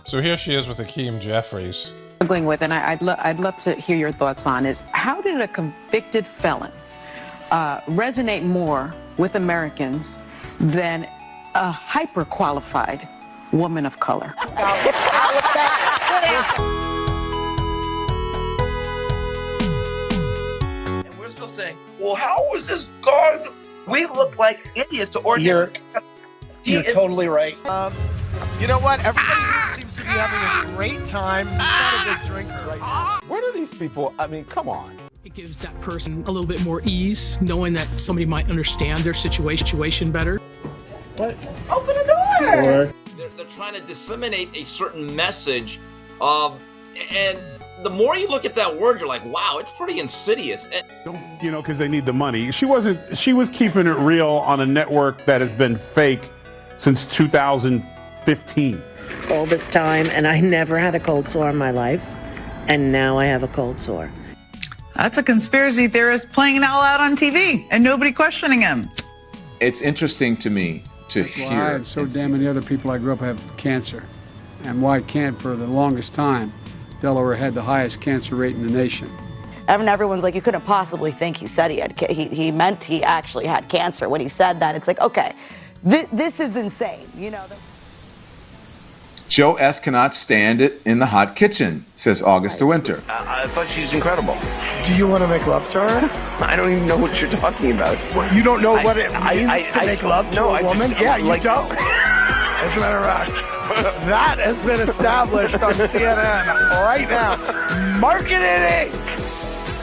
So here she is with Hakeem Jeffries. Struggling with, and I'd love to hear your thoughts on is, how did a convicted felon resonate more with Americans than a hyper-qualified woman of color? And we're still saying, well, how was this guy? We look like idiots to ordinary. You're totally right. You know what? Everybody seems to be having a great time. He's not a big drinker right now. Where do these people, I mean, come on. It gives that person a little bit more ease, knowing that somebody might understand their situation better. What? Open the door. They're trying to disseminate a certain message, and the more you look at that word, you're like, wow, it's pretty insidious. You know, because they need the money. She was keeping it real on a network that has been fake since 2015. All this time, and I never had a cold sore in my life, and now I have a cold sore. That's a conspiracy theorist playing it all out on TV and nobody questioning him. It's interesting to me to hear. I had so damn many other people I grew up have cancer. And why can't, for the longest time, Delaware had the highest cancer rate in the nation. I mean, everyone's like, you couldn't possibly think he said he meant he actually had cancer when he said that. It's like, okay, this is insane, you know. Joe S. cannot stand it in the hot kitchen, says August de Winter. I thought she was incredible. Do you want to make love to her? I don't even know what you're talking about. You don't know what it means to make love to a woman? Yeah, you don't. As a matter of fact, that has been established on CNN right now. Marketing Inc.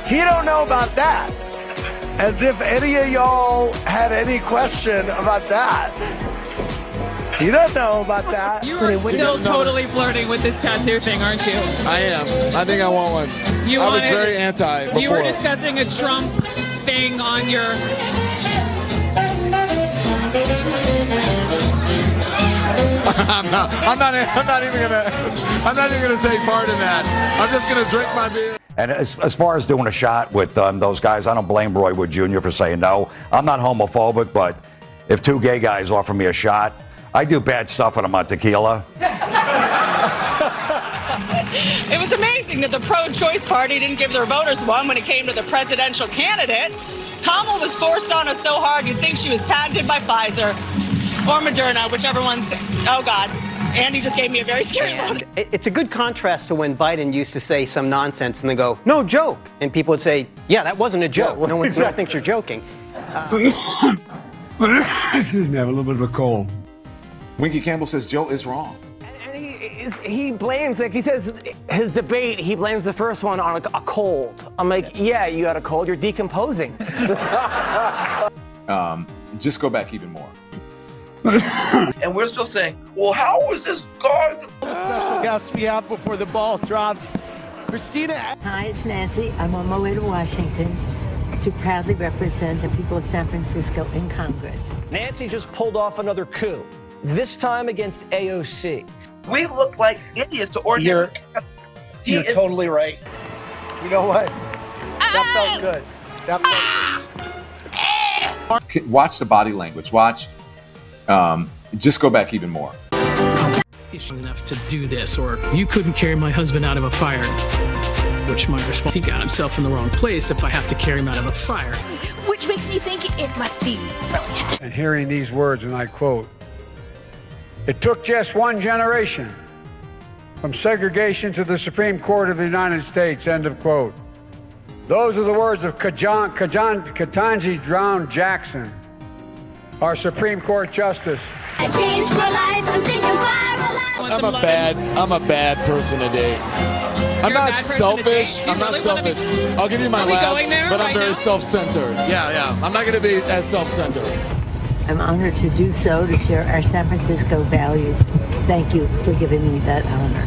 He don't know about that. As if any of y'all had any question about that. You don't know about that. You are still totally flirting with this tattoo thing, aren't you? I am. I think I want one. I was very anti before. You were discussing a Trump thing on your... I'm not even gonna take part in that. I'm just gonna drink my beer. And as far as doing a shot with those guys, I don't blame Roy Wood Jr. for saying no. I'm not homophobic, but if two gay guys offer me a shot, I do bad stuff when I'm on tequila. It was amazing that the pro-choice party didn't give their voters one when it came to the presidential candidate. Kamala was forced on us so hard you'd think she was patented by Pfizer or Moderna, whichever one's... Oh, God. Andy just gave me a very scary look. It's a good contrast to when Biden used to say some nonsense and then go, no joke. And people would say, yeah, that wasn't a joke. Yeah, no one exactly. thinks you're joking. Excuse me, I have a little bit of a cold. Winky Campbell says Joe is wrong. And he blames, like he says, his debate, he blames the first one on a cold. I'm like, yeah, you had a cold, you're decomposing. Just go back even more. And we're still saying, well, how was this guy? Special guest we have before the ball drops. Christina. Hi, it's Nancy. I'm on my way to Washington to proudly represent the people of San Francisco in Congress. Nancy just pulled off another coup, this time against AOC. We look like idiots to ordinary. You're totally right. You know what? That felt good. That felt good. Watch the body language. Watch. Just go back even more. Enough to do this, or you couldn't carry my husband out of a fire, which my response, he got himself in the wrong place if I have to carry him out of a fire. Which makes me think it must be brilliant. And hearing these words, and I quote, "It took just one generation from segregation to the Supreme Court of the United States," end of quote. Those are the words of Ketanji Brown Jackson, our Supreme Court Justice. I'm a bad person to date. I'm not selfish. I'm not selfish. I'll give you my last, but I'm very self-centered. Yeah. I'm not going to be as self-centered. I'm honored to do so, to share our San Francisco values. Thank you for giving me that honor.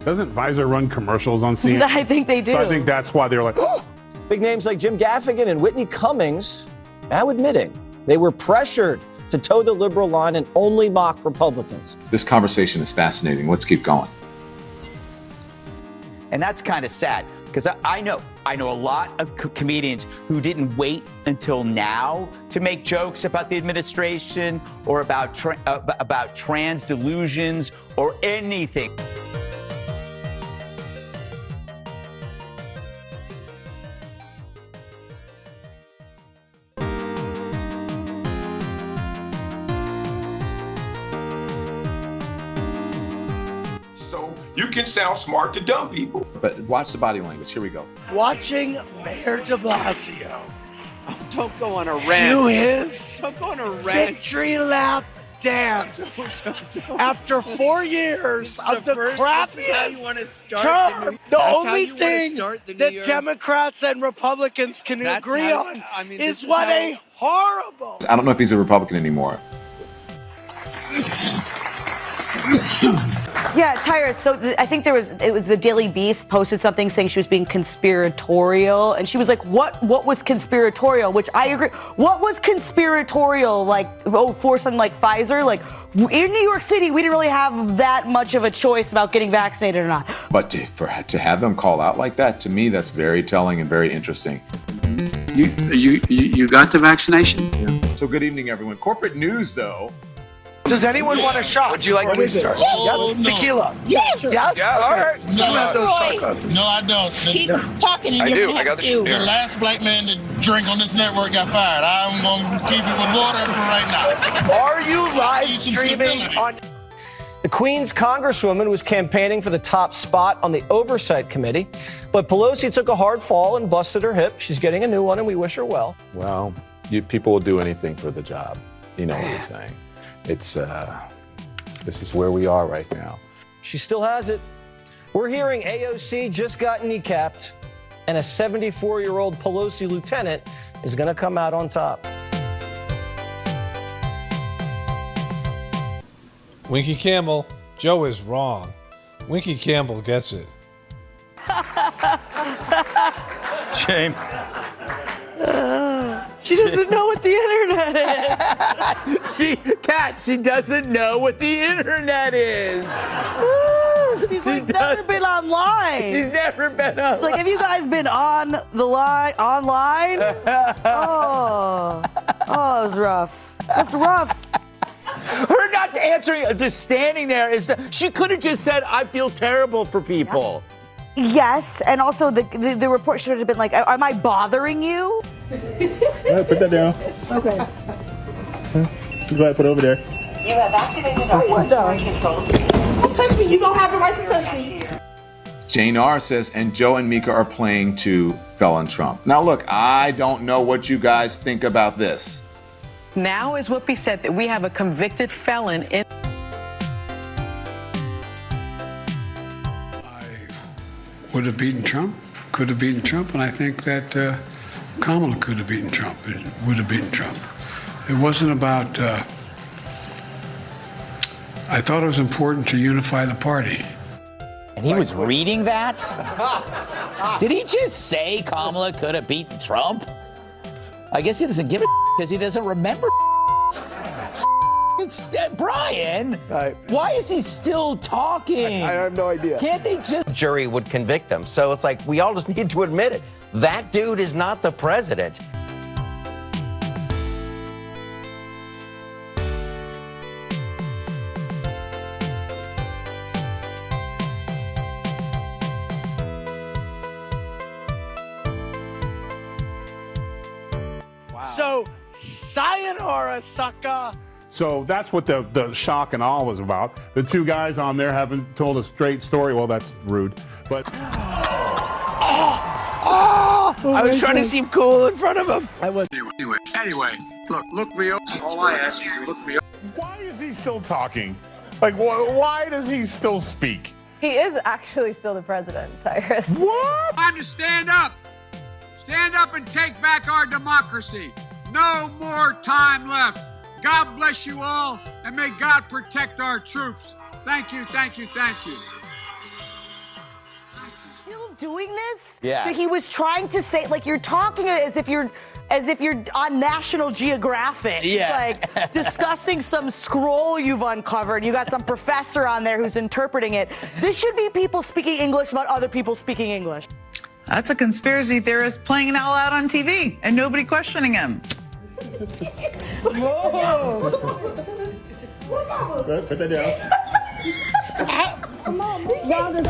Doesn't Pfizer run commercials on CNN? I think they do. So I think that's why they're like, oh. Big names like Jim Gaffigan and Whitney Cummings now admitting they were pressured to toe the liberal line and only mock Republicans. This conversation is fascinating. Let's keep going. And that's kind of sad, because I know I know a lot of comedians who didn't wait until now to make jokes about the administration or about trans delusions or anything. You can sound smart to dumb people. But watch the body language. Here we go. Watching Mayor de Blasio Don't go on a rant. do his Don't go on a rant. victory lap dance after 4 years of the This is how you crappiest want to start term. The that's how only you wanna thing start the new that year. Democrats and Republicans can That's agree how- on I mean, this is is what how- a horrible. I don't know if he's a Republican anymore. Yeah, Tyra, so I think it was the Daily Beast posted something saying she was being conspiratorial, and she was like, what was conspiratorial? Which I agree. What was conspiratorial, like, for something like Pfizer? Like, in New York City, we didn't really have that much of a choice about getting vaccinated or not. But to have them call out like that, to me, that's very telling and very interesting. You got the vaccination? Yeah. So good evening, everyone. Corporate news, though. Does anyone want a shot? Would you like me to start? Yes. Tequila. Yes. Yes. Yeah, All okay. right. No, Some of those shot Roy. glasses. No, I don't. Keep talking I do. I got the The share. last black man to drink on this network got fired. I'm going to keep it with water for right now. Are you live streaming on? The Queens Congresswoman was campaigning for the top spot on the Oversight Committee, but Pelosi took a hard fall and busted her hip. She's getting a new one, and we wish her well. Well, people will do anything for the job. You know what I'm saying? It's this is where we are right now. She still has it. We're hearing AOC just got kneecapped, and a 74-year-old Pelosi lieutenant is going to come out on top. Winky Campbell, Joe is wrong. Winky Campbell gets it. Shame. She doesn't know what the internet is. She doesn't know what the internet is. She's never been online. She's never been online. It's like, have you guys been on the line, online? Oh, it was rough. That's rough. Her not answering, just standing there she could have just said, I feel terrible for people. Yes, and also the report should have been like, am I bothering you? Put that down. Okay. Go ahead, put it over there. You have activated our inventory controls. Don't touch me. You don't have the right to touch me. Jane R. says, and Joe and Mika are playing to felon Trump. Now, look, I don't know what you guys think about this. Now, as Whoopi said, that we have a convicted felon in. Would have beaten Trump, could have beaten Trump, and I think that Kamala could have beaten Trump, and would have beaten Trump. It wasn't about, I thought it was important to unify the party. And he was reading that? Did he just say Kamala could have beaten Trump? I guess he doesn't give a because he doesn't remember. It's Brian. Why is he still talking? I have no idea. Can't they just? Jury would convict him. So it's like we all just need to admit it. That dude is not the president. So, sayonara, sucker. So that's what the shock and awe was about. The two guys on there haven't told a straight story. Well, that's rude. But I was trying to seem cool in front of him. I was. Anyway, look me up. All I ask you to look me up. why is he still talking? Like, why does he still speak? He is actually still the president, Tyrus. What? Time to stand up. Stand up and take back our democracy. No more time left. God bless you all, and may God protect our troops. Thank you, thank you, thank you. Still doing this? Yeah. He was trying to say, like, you're talking as if you're on National Geographic. Yeah. Like discussing some scroll you've uncovered. You got some professor on there who's interpreting it. This should be people speaking English about other people speaking English. That's a conspiracy theorist playing it all out on TV and nobody questioning him. Whoa. Put that down. Come on, y'all just